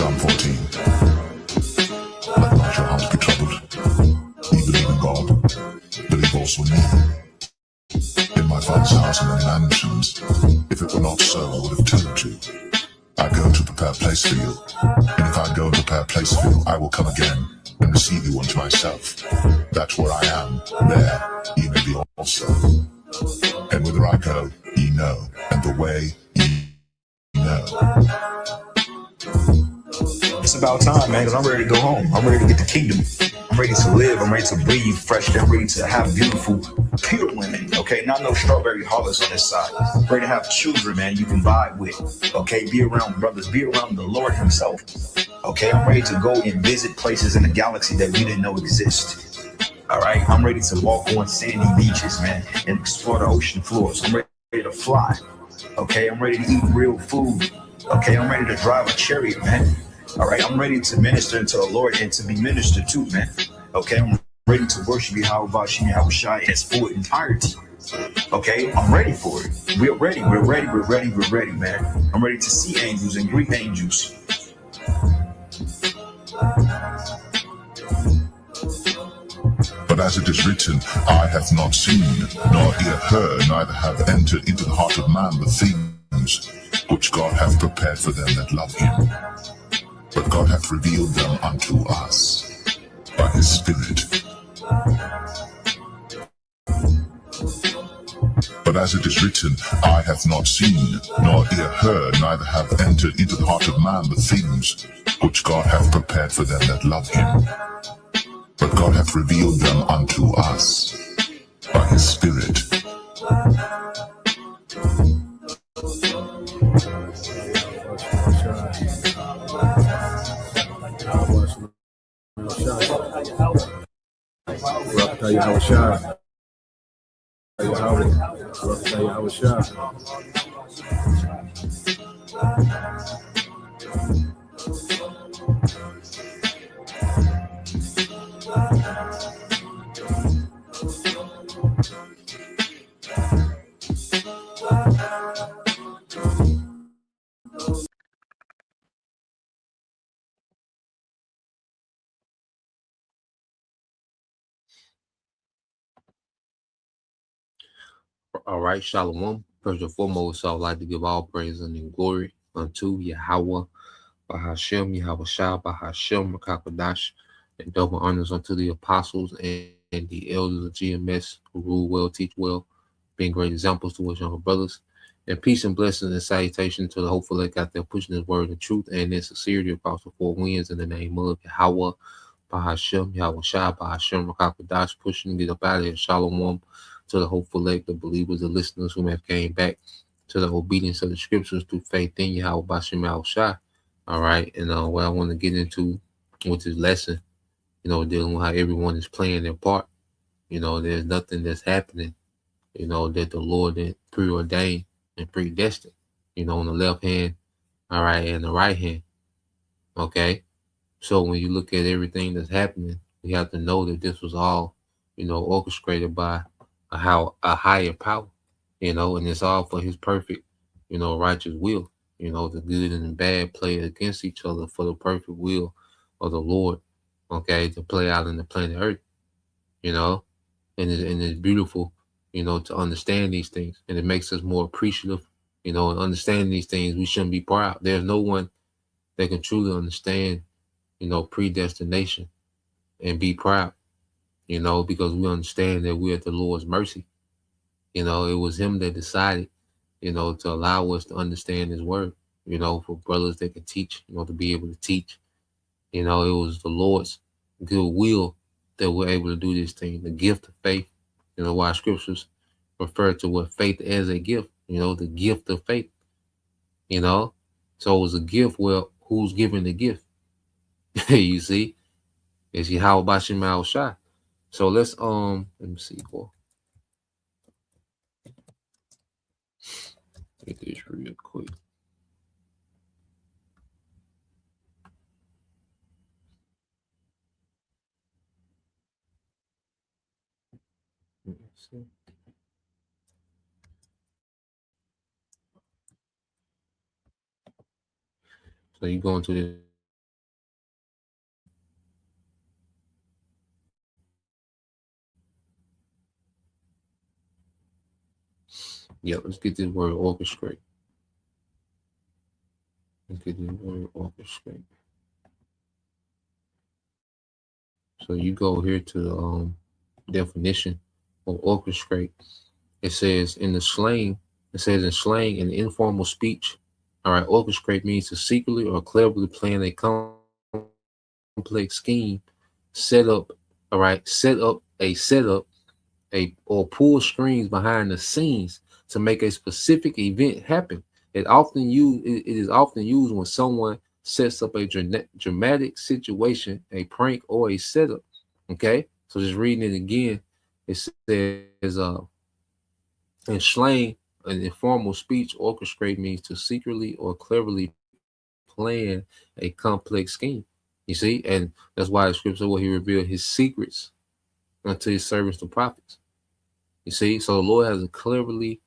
Psalm 14. Let not your heart be troubled. Ye believe in God, believe also in me. In my Father's house are many mansions. If it were not so, I would have told you. I go to prepare a place for you. And if I go and prepare a place for you, I will come again and receive you unto myself, that where I am, there ye may be also. And whither I go, ye know, and the way ye know. It's about time, man, because I'm ready to go home. I'm ready to get the kingdom. I'm ready to live. I'm ready to breathe fresh. I'm ready to have beautiful, pure women, okay? Not no strawberry hollows on this side. I'm ready to have children, man, you can vibe with, okay? Be around brothers. Be around the Lord himself, okay? I'm ready to go and visit places in the galaxy that we didn't know exist, all right? I'm ready to walk on sandy beaches, man, and explore the ocean floors. I'm ready to fly, okay? I'm ready to eat real food, okay? I'm ready to drive a chariot, man. All right, I'm ready to minister to the Lord and to be ministered to, man. Okay, I'm ready to worship Yahweh Shai in its full entirety. Okay, I'm ready for it. We're ready, man. I'm ready to see angels and greet angels. But as it is written, eye hath not seen, nor ear heard, neither have entered into the heart of man the things which God hath prepared for them that love him. But God hath revealed them unto us by his Spirit. But as it is written, eye hath not seen, nor ear heard, neither have entered into the heart of man the things which God hath prepared for them that love him. But God hath revealed them unto us by his Spirit. All right, Shalom. First and foremost, I would like to give all praise and glory unto Yahweh, Bahashem, Yahweh Shah, Bahashem, Rakakadash, and double honors unto the apostles and the elders of GMS who rule well, teach well, being great examples to us younger brothers. And peace and blessings and salutation to the hopeful that got there pushing his word and truth and in sincerity across the four winds in the name of Yahweh, Bahashem, Yahweh Shah, Bahashem, Rakakadash, pushing to get up out of here. Shalom to the hopeful elect, the believers, the listeners who have came back to the obedience of the scriptures through faith in Yahweh Bashem Yahweh Shai. All right, and what I want to get into with this lesson, dealing with how everyone is playing their part. There's nothing that's happening, that the Lord had preordained and predestined, on the left hand, all right, and the right hand, okay? So when you look at everything that's happening, we have to know that this was all, orchestrated by a higher power, and it's all for his perfect, righteous will. The good and the bad play against each other for the perfect will of the Lord, okay, to play out in the planet Earth, and it's beautiful, to understand these things, and it makes us more appreciative, and understanding these things, we shouldn't be proud. There's no one that can truly understand, predestination and be proud, because we understand that we're at the Lord's mercy. It was him that decided, to allow us to understand his word, for brothers that can teach, to be able to teach. It was the Lord's good will that we're able to do this thing, the gift of faith. Why scriptures refer to what faith as a gift, the gift of faith, So it was a gift. Well, who's giving the gift? You see? It's Yahweh Bashem Al Shai. So let's let me see, boy. Get this real quick. So you go into Yeah, let's get this word orchestrate. Let's get this word orchestrate. So you go here to the definition of orchestrate. It says in slang and informal speech. All right, orchestrate means to secretly or cleverly plan a complex scheme, set up, all right, or pull strings behind the scenes to make a specific event happen. It is often used when someone sets up a dramatic situation, a prank, or a setup. Okay, so just reading it again, it says in slang, an informal speech, orchestrate means to secretly or cleverly plan a complex scheme. You see, and that's why the scripture where he revealed his secrets unto his servants, the prophets. You see, so the Lord has a cleverly,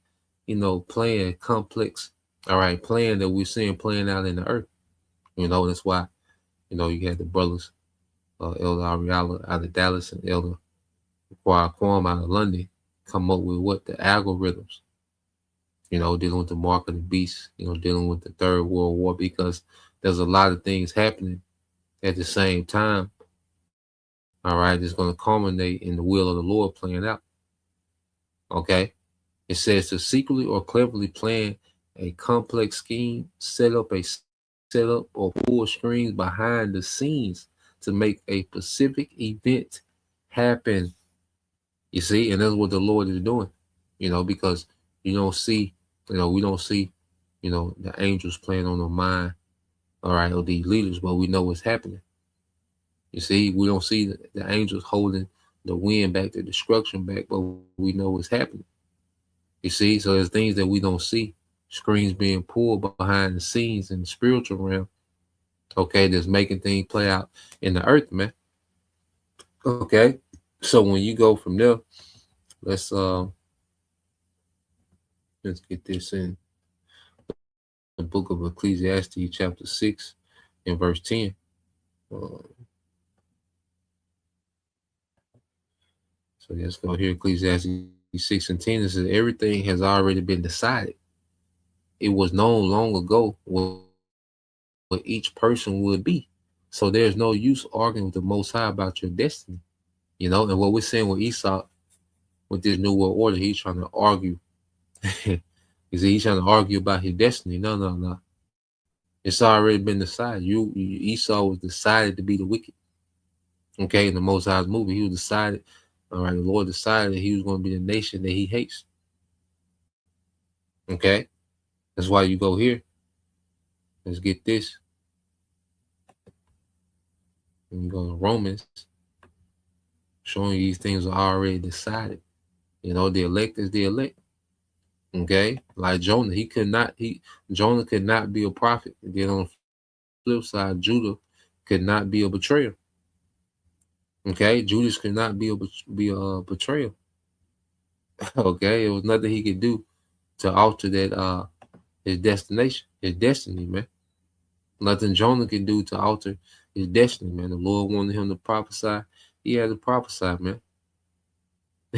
plan, complex, all right, plan that we're seeing playing out in the earth. That's why, you had the brothers, Elder Ariala out of Dallas and Elder Kwame out of London come up with what? The algorithms, dealing with the mark of the beast, dealing with the Third World War, because there's a lot of things happening at the same time. All right, it's going to culminate in the will of the Lord playing out. Okay. It says to secretly or cleverly plan a complex scheme, set up or pull strings behind the scenes to make a specific event happen. You see, and that's what the Lord is doing, because we don't see the angels playing on the mind, all right, of these leaders, but we know what's happening. You see, we don't see the angels holding the wind back, the destruction back, but we know what's happening. You see, so there's things that we don't see, screens being pulled behind the scenes in the spiritual realm, okay, that's making things play out in the earth, man. Okay, so when you go from there, let's get this in the book of Ecclesiastes, chapter 6 and verse 10. So let's go here, Ecclesiastes 6 and 10. It says, everything has already been decided. It was known long ago what each person would be. So there's no use arguing with the Most High about your destiny. And what we're saying with Esau, with this New World Order, he's trying to argue. He's trying to argue about his destiny. No. It's already been decided. Esau was decided to be the wicked. Okay, in the Most High's movie, he was decided. All right, the Lord decided that he was going to be the nation that he hates. Okay, that's why you go here. Let's get this. And you go to Romans, showing you these things are already decided. The elect is the elect. Okay, like Jonah, Jonah could not be a prophet. And then on the flip side, Judah could not be a betrayer. Okay, Judas could not be a betrayal. Okay, it was nothing he could do to alter that his destiny, man. Nothing Jonah could do to alter his destiny, man. The Lord wanted him to prophesy. He had to prophesy, man.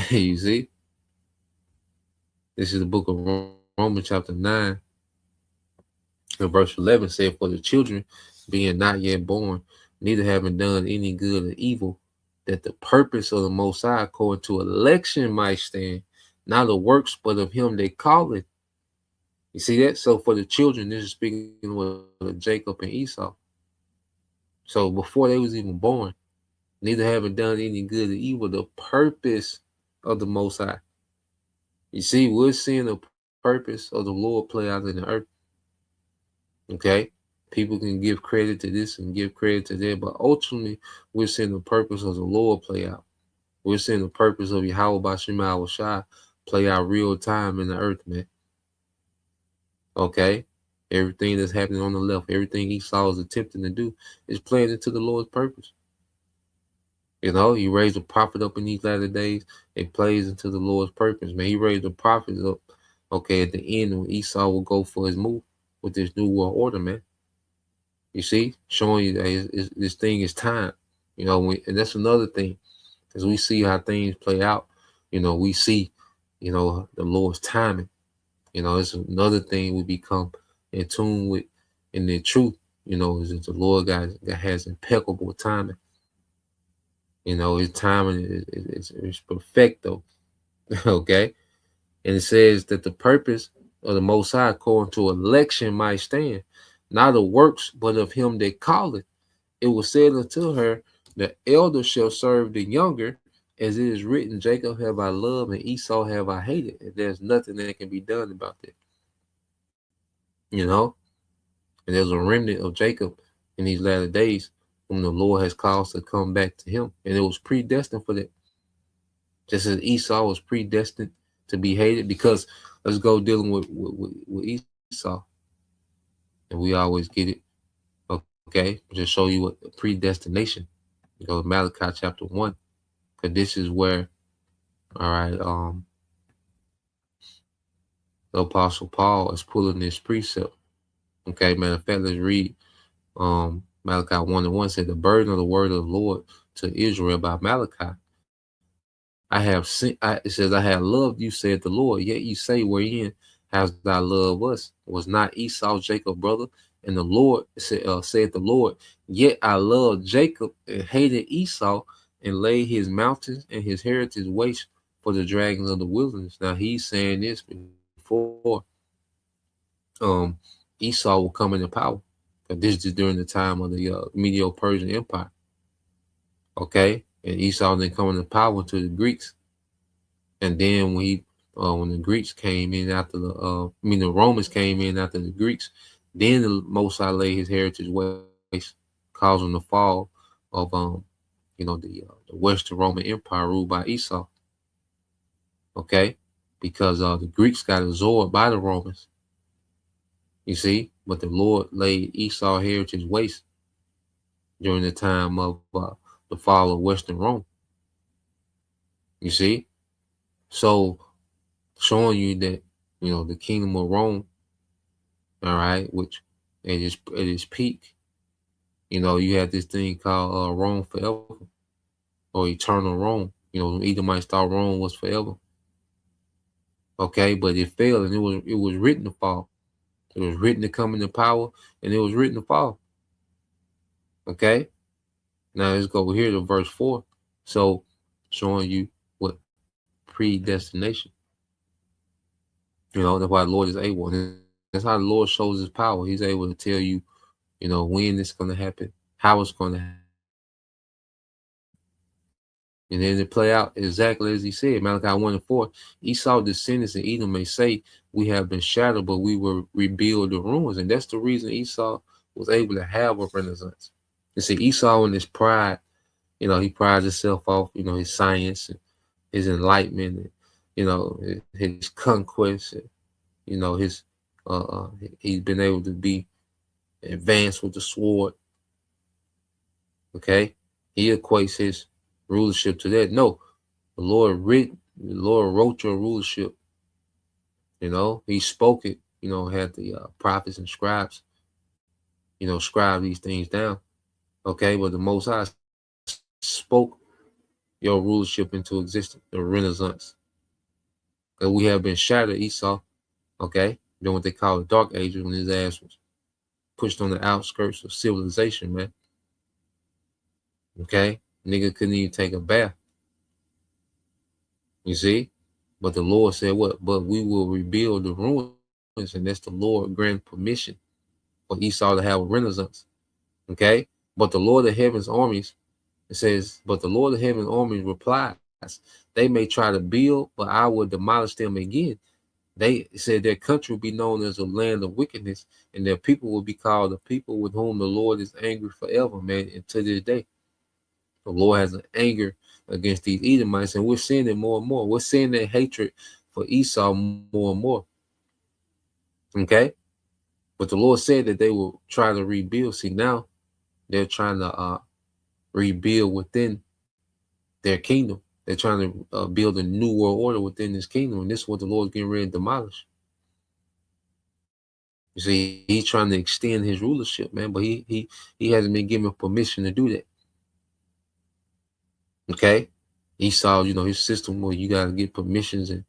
You see? This is the book of Romans chapter 9. And verse 11 said, for the children being not yet born, neither having done any good or evil, that the purpose of the Most High according to election might stand, not of works, but of him they call it. You see that? So for the children, this is speaking with Jacob and Esau. So before they was even born, neither having done any good or evil, the purpose of the Most High. You see, we're seeing the purpose of the Lord play out in the earth. Okay? People can give credit to this and give credit to that, but ultimately, we're seeing the purpose of the Lord play out. We're seeing the purpose of Yahweh Bashim Al-Shai play out real time in the earth, man. Okay? Everything that's happening on the left, everything Esau is attempting to do is playing into the Lord's purpose. He raised a prophet up in these latter days. It plays into the Lord's purpose, man. He raised the prophets up, okay, at the end when Esau will go for his move with this New World Order, man. You see, showing you that this thing is time. And that's another thing. As we see how things play out, we see, the Lord's timing. You know, it's another thing we become in tune with in the truth. You know, is that the Lord God has impeccable timing. You know, his timing is perfecto. Okay. And it says that the purpose of the Most High according to election might stand, not of works, but of him that calleth. It was said unto her, the elder shall serve the younger, as it is written, Jacob have I loved and Esau have I hated. And there's nothing that can be done about that. You know? And there's a remnant of Jacob in these latter days whom the Lord has caused to come back to him. And it was predestined for that. Just as Esau was predestined to be hated, because let's go dealing with Esau. And we always get it. Okay. Just show you what predestination. You go to Malachi chapter 1. Because this is where, all right, the Apostle Paul is pulling this precept. Okay, matter of fact, let's read Malachi 1:1 said, the burden of the word of the Lord to Israel by Malachi. It says, I have loved you, said the Lord, yet you say, wherein hast thou loved us? Was not Esau Jacob's brother? And the Lord said the Lord, yet I loved Jacob and hated Esau, and laid his mountains and his heritage waste for the dragons of the wilderness. Now he's saying this before Esau will come into power. This is during the time of the Medo-Persian Empire. Okay, and Esau then come into power to the Greeks, and then when the Greeks came in after the Romans came in after the Greeks, then the Most High laid his heritage waste, causing the fall of the Western Roman Empire ruled by Esau. Okay, because the Greeks got absorbed by the Romans. You see, but the Lord laid Esau heritage waste during the time of the fall of Western Rome. You see, so showing you that the kingdom of Rome, all right, which at its peak, you had this thing called Rome forever, or eternal Rome. Edomites thought Rome was forever. Okay, but it failed, and it was written to fall. It was written to come into power, and it was written to fall. Okay, now let's go here to verse 4. So showing you what predestination. That's why the Lord is able. And that's how the Lord shows his power. He's able to tell you, when it's going to happen, how it's going to happen. And then it play out exactly as he said. Malachi 1:4, Esau descendants in Edom may say, we have been shattered, but we will rebuild the ruins. And that's the reason Esau was able to have a renaissance. You see, Esau in his pride, he prides himself off, his science and his enlightenment, and, his conquest, and, he's been able to be advanced with the sword. Okay, he equates his rulership to that. No, the Lord wrote your rulership. He spoke it. Had the prophets and scribes, scribe these things down. Okay, but the Most High spoke your rulership into existence, the Renaissance. And we have been shattered, Esau. Okay, then what they call the Dark Ages, when his ass was pushed on the outskirts of civilization, man. Okay, nigga couldn't even take a bath. You see, but the Lord said what? But we will rebuild the ruins, and that's the Lord grant permission for Esau to have a renaissance. Okay, but the Lord of Heaven's armies, it says, but the Lord of Heaven's armies replies, they may try to build, but I will demolish them again. They said their country will be known as a land of wickedness, and their people will be called the people with whom the Lord is angry forever, man, and to this day. The Lord has an anger against these Edomites, and we're seeing it more and more. We're seeing that hatred for Esau more and more. Okay? But the Lord said that they will try to rebuild. See, now they're trying to rebuild within their kingdom. They're trying to build a new world order within this kingdom, and this is what the Lord's getting ready to demolish. You see, he's trying to extend his rulership, man, but he hasn't been given permission to do that. Okay, Esau, his system where you got to get permissions, and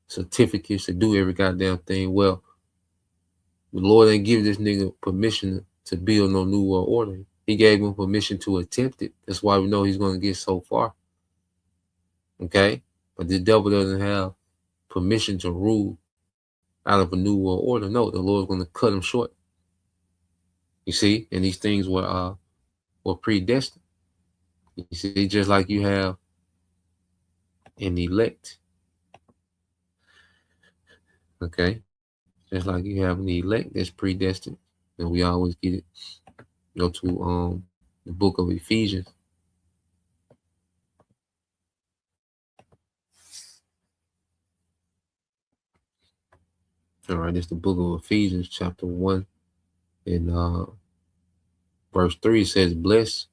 certificates to do every goddamn thing. Well, the Lord ain't give this nigga permission to build no new world order. He gave him permission to attempt it. That's why we know he's going to get so far. Okay? But the devil doesn't have permission to rule out of a new world order. No, the Lord's going to cut him short. You see? And these things were predestined. You see, just like you have an elect. Okay? Just like you have an elect that's predestined. And we always get it. Go to the book of Ephesians. All right, it's the book of Ephesians, chapter 1. And verse 3 says, "Blessed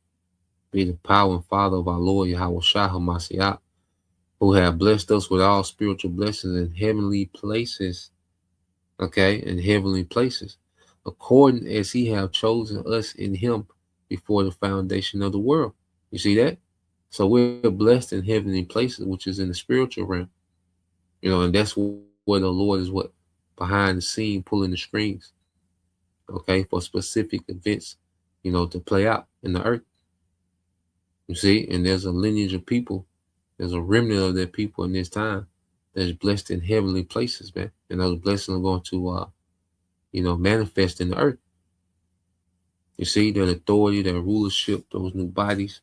be the power and Father of our Lord Yahushua HaMashiach, who have blessed us with all spiritual blessings in heavenly places." Okay, in heavenly places, according as he have chosen us in him before the foundation of the world. You see that? So we're blessed in heavenly places, which is in the spiritual realm. And that's where the Lord is behind the scene, pulling the strings, okay, for specific events, to play out in the earth. You see, and there's a lineage of people, there's a remnant of that people in this time that's blessed in heavenly places, man. And those blessings are going to, manifest in the earth. You see, that authority, that rulership, those new bodies.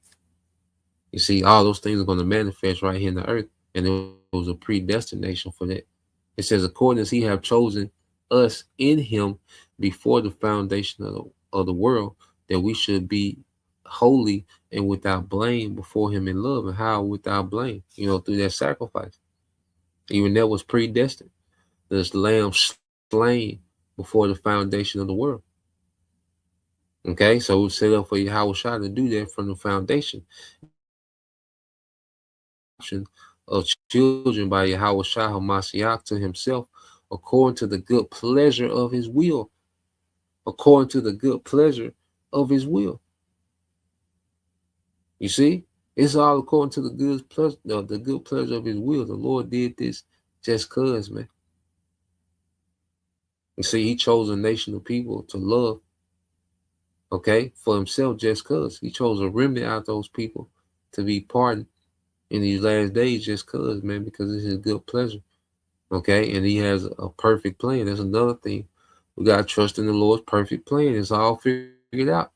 You see, all those things are going to manifest right here in the earth. And there was a predestination for that. It says, according as he have chosen us in him before the foundation of the world, that we should be holy and without blame before him in love. And how without blame? Through that sacrifice. Even that was predestined. This lamb slain before the foundation of the world. Okay, so we set up for Yahushua to do that from the foundation. Of children by Yahushua HaMashiach to himself, according to the good pleasure of his will. According to the good pleasure of his will. You see, it's all according to the good pleasure of his will. The Lord did this just cause, man. You see, he chose a nation of people to love, okay, for himself just cause. He chose a remnant out of those people to be pardoned in these last days just cause, man, because it's his good pleasure. Okay, and he has a perfect plan. That's another thing. We got to trust in the Lord's perfect plan. It's all figured out.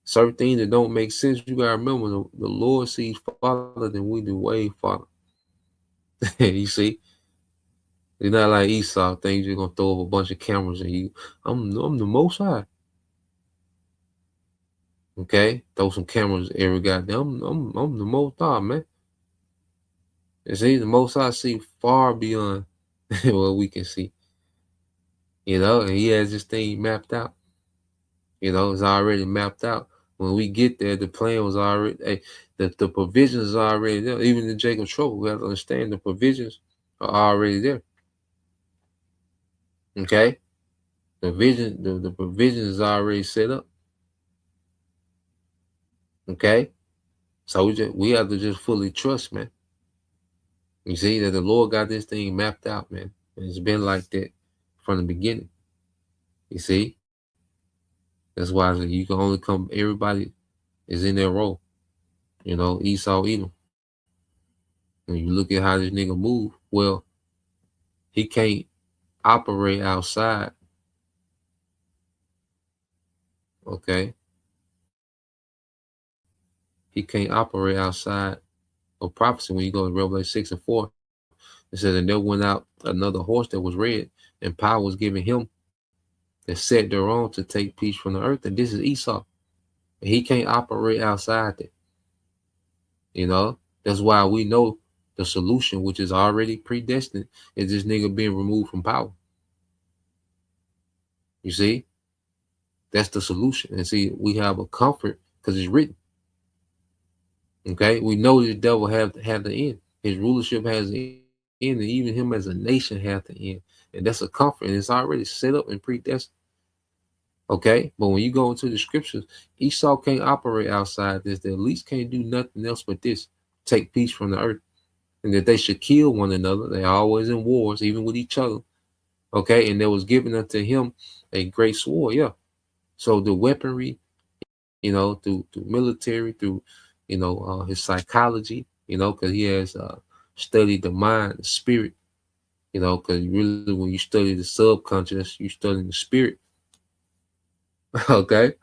Certain things that don't make sense, you got to remember, the Lord sees farther than we do, way farther. You see? It's not like Esau, things you're going to throw up a bunch of cameras and you, I'm the Most High. Okay? Throw some cameras every goddamn, I'm the Most High, man. You see, the Most High see far beyond what we can see. And he has this thing mapped out. It's already mapped out. When we get there, the plan was already, the provisions are already there. Even in Jacob's trouble, we have to understand the provisions are already there. Okay? The provisions is already set up. Okay? So we have to just fully trust, man. You see that the Lord got this thing mapped out, man. And it's been like that from the beginning. You see? That's why you can only come, everybody is in their role. Esau, Edom. When you look at how this nigga move, well, he can't operate outside. Okay? He can't operate outside of prophecy. When you go to Revelation 6:4, it says, and there went out another horse that was red, and power was given him that set thereon to take peace from the earth. And this is Esau. And he can't operate outside that. That's why we know the solution, which is already predestined, is this nigga being removed from power. You see? That's the solution. And see, we have a comfort because it's written. Okay? We know the devil have the end. His rulership has the end, and even him as a nation have the end. And that's a comfort, and it's already set up and predestined. Okay? But when you go into the scriptures, Esau can't operate outside this. They at least can't do nothing else but this. Take peace from the earth. and that they should kill one another. They're always in wars, even with each other. Okay, and there was given unto him a great sword. Yeah. So the weaponry, through military, through, his psychology, because he has studied the mind, the spirit, because really when you study the subconscious, you study the spirit. Okay.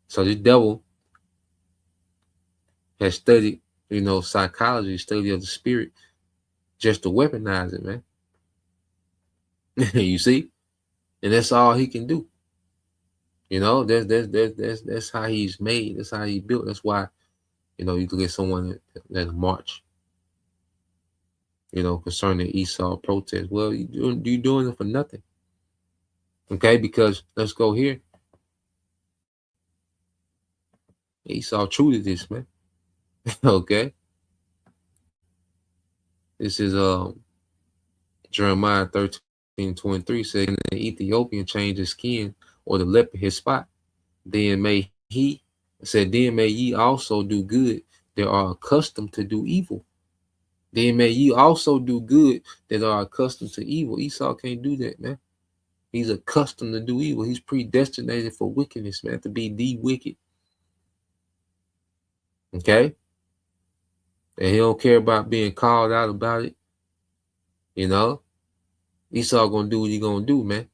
So the devil has studied, psychology, study of the spirit, just to weaponize it, man. You see? And that's all he can do. That's how he's made. That's how he built. That's why, you look at someone that march, concerning Esau protest. Well, you're doing it for nothing. Okay, because let's go here. Esau true to this, man. Okay. This is Jeremiah 13:23 saying the Ethiopian change his skin, or the leper his spot. Then may ye also do good that are accustomed to do evil. Then may ye also do good that are accustomed to evil. Esau can't do that, man. He's accustomed to do evil. He's predestinated for wickedness, man, to be the wicked. Okay? And he don't care about being called out about it. Esau gonna do what he gonna do, man,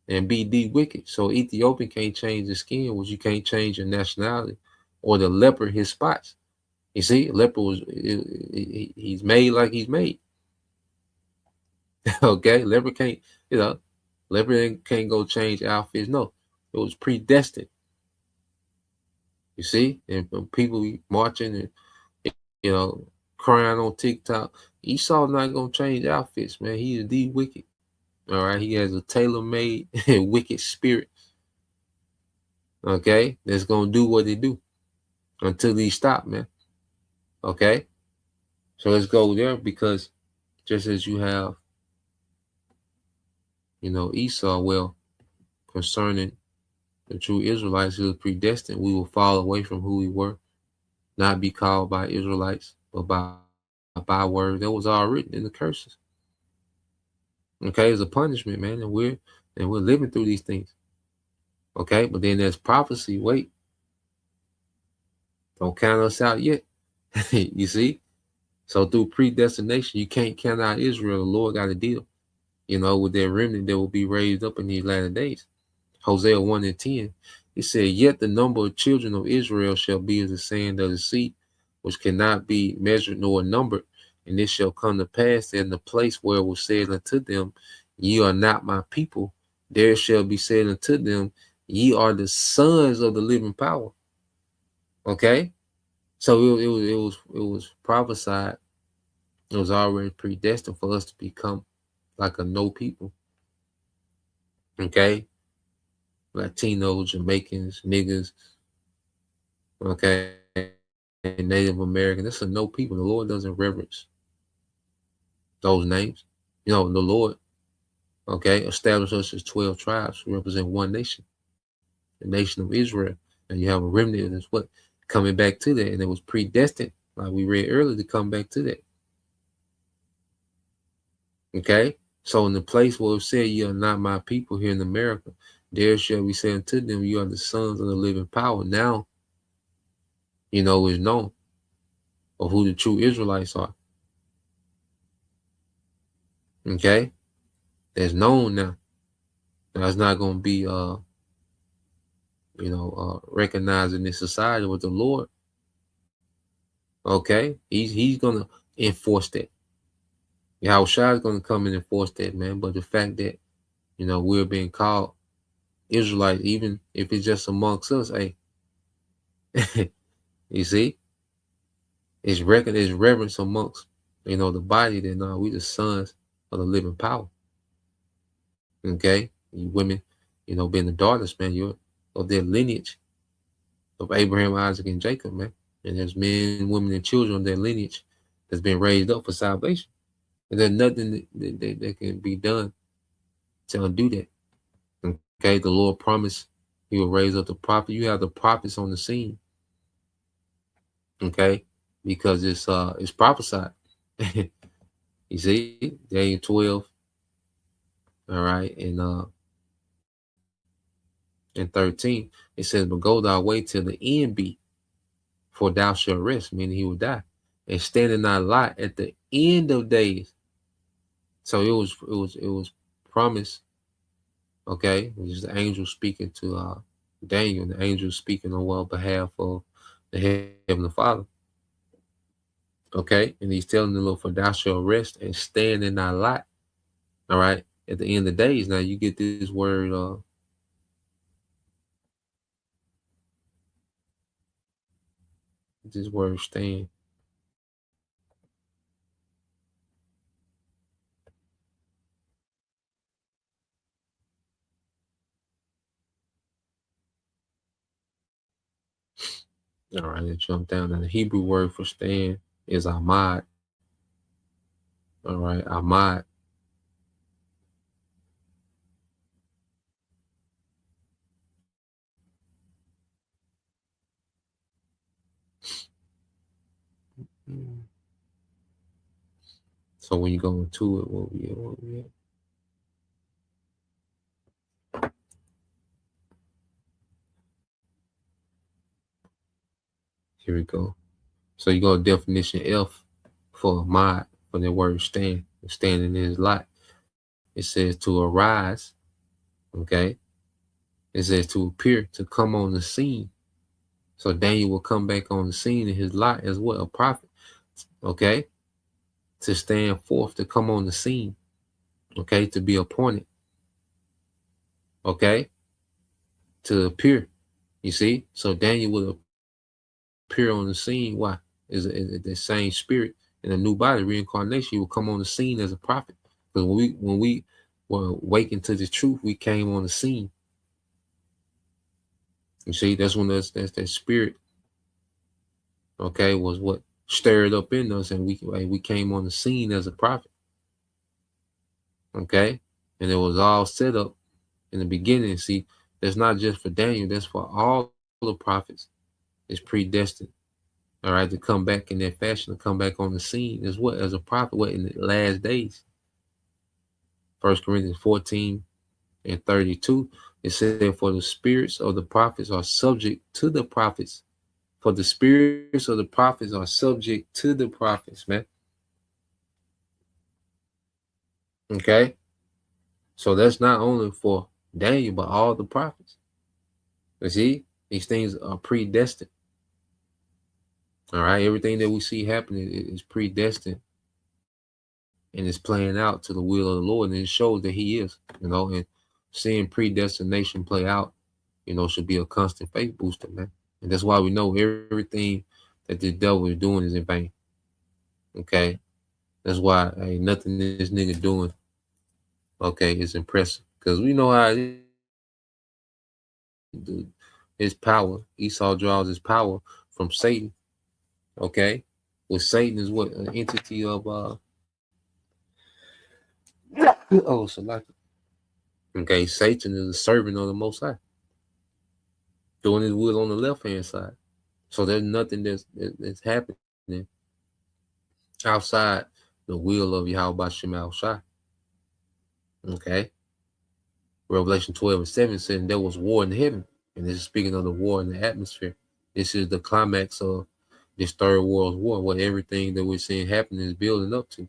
and be the wicked. So Ethiopian can't change his skin, which you can't change your nationality, or the leper his spots. You see, leper he's made like he's made. Okay, leper can't, leper can't go change outfits. No, it was predestined. You see, and people marching and crying on TikTok. Esau not gonna change outfits, man. He is the wicked. All right, he has a tailor-made wicked spirit. Okay, that's gonna do what they do until he stop, man. Okay, so let's go there, because just as you have, Esau, well, concerning the true Israelites who are predestined, we will fall away from who we were, not be called by Israelites, but by word that was all written in the curses. Okay, it's a punishment, man, and we're living through these things. Okay, but then there's prophecy. Wait, don't count us out yet. You see? So through predestination, you can't count out Israel. The Lord got a deal, with their remnant that will be raised up in these latter days. Hosea 1:10, he said, yet the number of children of Israel shall be as the sand of the sea, which cannot be measured nor numbered. And it shall come to pass that in the place where it was said unto them, ye are not my people, there shall be said unto them, ye are the sons of the living power. Okay? So it was prophesied. It was already predestined for us to become like a no people. Okay? Latinos, Jamaicans, niggas, okay, and Native American. That's a no people. The Lord doesn't reverence those names. The Lord, okay, established us as 12 tribes who represent one nation, the nation of Israel. And you have a remnant that's what? Coming back to that. And it was predestined, like we read earlier, to come back to that. Okay? So in the place where it said, you are not my people here in America, there shall be said unto them, you are the sons of the living power. Now, is known of who the true Israelites are. Okay? That's known now. Now it's not going to be, recognized in this society with the Lord. Okay? He's going to enforce that. Yahushua is going to come and enforce that, man. But the fact that, we're being called Israelites, even if it's just amongst us, hey, you see, it's reverence amongst, the body that now we the sons of the living power. Okay, you women, being the daughters, man, you're of their lineage of Abraham, Isaac, and Jacob, man. And there's men, women, and children of their lineage that's been raised up for salvation. And there's nothing that can be done to undo that. Okay, the Lord promised he will raise up the prophet. You have the prophets on the scene. Okay, because it's prophesied You see, Daniel 12, all right, and 13, it says, but go thy way till the end be, for thou shalt rest, meaning he will die, and stand in thy lot at the end of days. So it was promised, okay, which is the angel speaking to Daniel, and the angel speaking on behalf of the Heavenly Father. Okay, and he's telling the Lord, for thou shalt rest and stand in thy lot. All right, at the end of the days. Now you get this word, stand. All right, let's jump down. Now the Hebrew word for stand is amad. All right, amad. So when you go into it, what we at? Here we go. So you go to definition F for amad, for the word stand, standing in his lot. It says to arise. Okay. It says to appear, to come on the scene. So Daniel will come back on the scene in his lot as what? A prophet. Okay. To stand forth, to come on the scene. Okay. To be appointed. Okay. To appear. You see? So Daniel will appear on the scene. Why? Is the same spirit in a new body, reincarnation, he will come on the scene as a prophet. Because when we were awakened to the truth, we came on the scene. You see, that's when that spirit, okay, was what stirred up in us, and we came on the scene as a prophet. Okay, and it was all set up in the beginning. See, that's not just for Daniel; that's for all the prophets. It's predestined. All right, to come back in that fashion, to come back on the scene as what? As a prophet, what in the last days. 1 Corinthians 14 and 32, it said, for the spirits of the prophets are subject to the prophets. For the spirits of the prophets are subject to the prophets, man. Okay? So that's not only for Daniel, but all the prophets. You see, these things are predestined. All right, everything that we see happening is predestined, and it's playing out to the will of the Lord, and it shows that He is, and seeing predestination play out, should be a constant faith booster, man. And that's why we know everything that the devil is doing is in vain. Okay, that's why nothing this nigga doing, okay, is impressive, because we know how his power. Esau draws his power from Satan. Okay, well, Satan is what? An entity of okay, Satan is a servant of the Most High, doing his will on the left hand side. So there's nothing that's happening outside the will of Yahweh Shem Shai. Okay, Revelation 12 and 7 says there was war in heaven, and this is speaking of the war in the atmosphere. This is the climax of this third world war, what everything that we're seeing happening is building up to.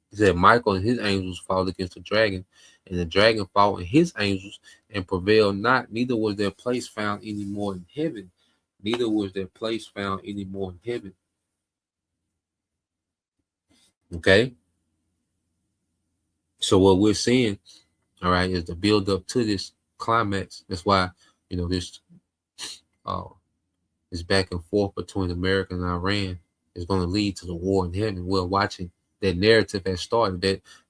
He said Michael and his angels fought against the dragon, and the dragon fought and his angels and prevailed not. Neither was their place found any more in heaven. Neither was their place found any more in heaven. Okay? So what we're seeing, all right, is the build up to this climax. That's why, this back and forth between America and Iran is going to lead to the war in heaven. We're watching that narrative has started.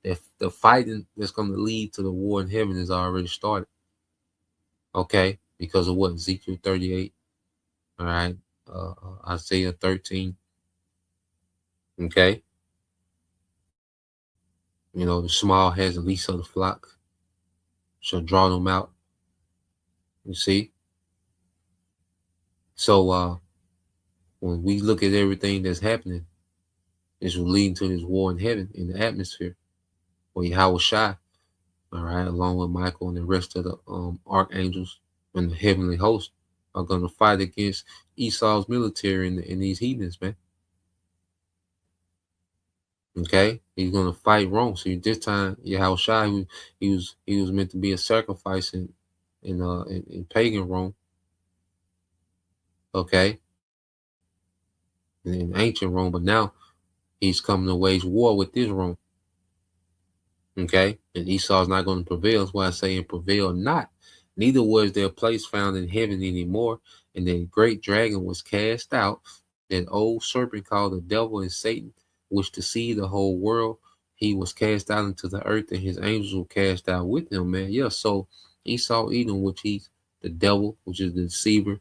That the fighting that's going to lead to the war in heaven has already started. Okay, because of what? Ezekiel 38. All right, Isaiah 13. Okay, the small has the least of the flock shall draw them out. You see. So when we look at everything that's happening, This was leading to this war in heaven, in the atmosphere, where Yahweh Shai, all right, along with Michael and the rest of the archangels and the heavenly host, are going to fight against Esau's military and these heathens, man. Okay, he's going to fight Rome. So this time, Yahweh Shai, he was meant to be a sacrifice in pagan Rome. Okay, in ancient Rome, but now he's coming to wage war with this Rome. Okay, and Esau's not going to prevail. That's why I say, and prevail not. Neither was their place found in heaven anymore. And the great dragon was cast out, that old serpent called the devil and Satan, which deceived the whole world. He was cast out into the earth, and his angels were cast out with him, man. Yeah, so Esau Edom, which he's the devil, which is the deceiver.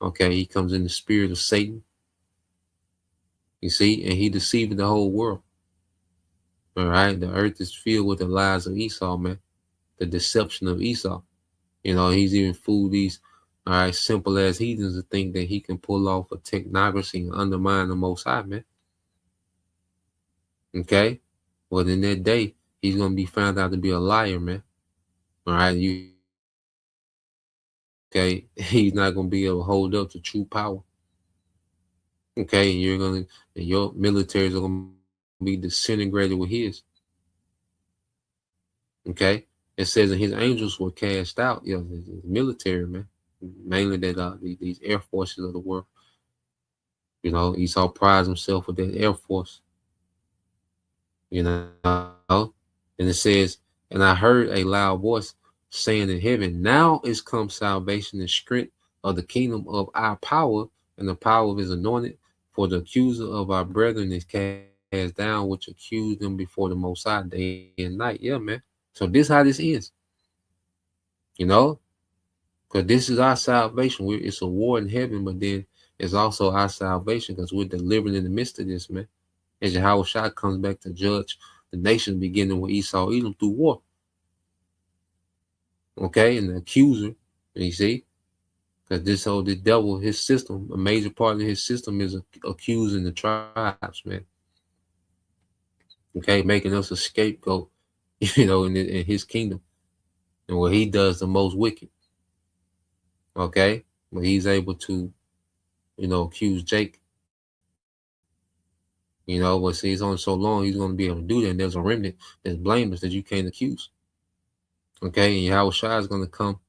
Okay, he comes in the spirit of Satan. You see, and he deceived the whole world. All right, the earth is filled with the lies of Esau, man. The deception of Esau. You know, he's even fooled these, all right, simple as heathens to think that he can pull off a technocracy and undermine the Most High, man. Okay? Well, in that day, he's going to be found out to be a liar, man. All right? Okay? He's not going to be able to hold up to true power. Okay? And your militaries are going to be disintegrated with his. Okay? It says that his angels were cast out. You know, the military, man. Mainly that these air forces of the world. You know, Esau prides himself with that air force. You know, and it says, and I heard a loud voice saying in heaven, now is come salvation and strength of the kingdom of our power and the power of his anointed, for the accuser of our brethren is cast down, which accused them before the Most High day and night. Yeah, man. So this how this is. You know, because this is our salvation. It's a war in heaven, but then it's also our salvation because we're delivered in the midst of this, man. As Yahweh Shai comes back to judge the nation, beginning with Esau Edom through war. Okay, and the accuser, you see, because this devil, his system, a major part of his system is accusing the tribes, man. Okay, making us a scapegoat, you know, in his kingdom, and where he does the most wicked. Okay, but he's able to, you know, accuse Jake. You know, but see, it's only so long he's going to be able to do that. And there's a remnant that's blameless that you can't accuse. Okay, and Yahweh Shai is going to come,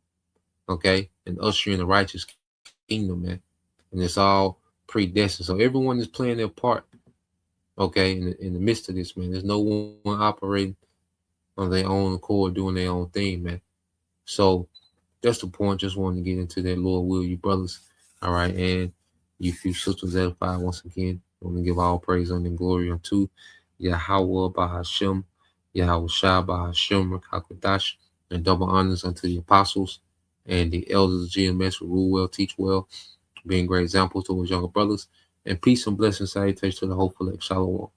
okay, and usher in the righteous kingdom, man. And it's all predestined. So everyone is playing their part, okay, in the midst of this, man. There's no one operating on their own accord, doing their own thing, man. So that's the point. Just wanted to get into that. Lord will, you brothers. All right, and you few sisters edified once again. I want to give all praise and glory unto Yahweh Bahashem, Yahweh Shai Bahashem Rakakwadash, and double honors unto the apostles and the elders of GMS who rule well, teach well, being great examples to his younger brothers. And peace and blessings, salutations to the hopeful Shalom.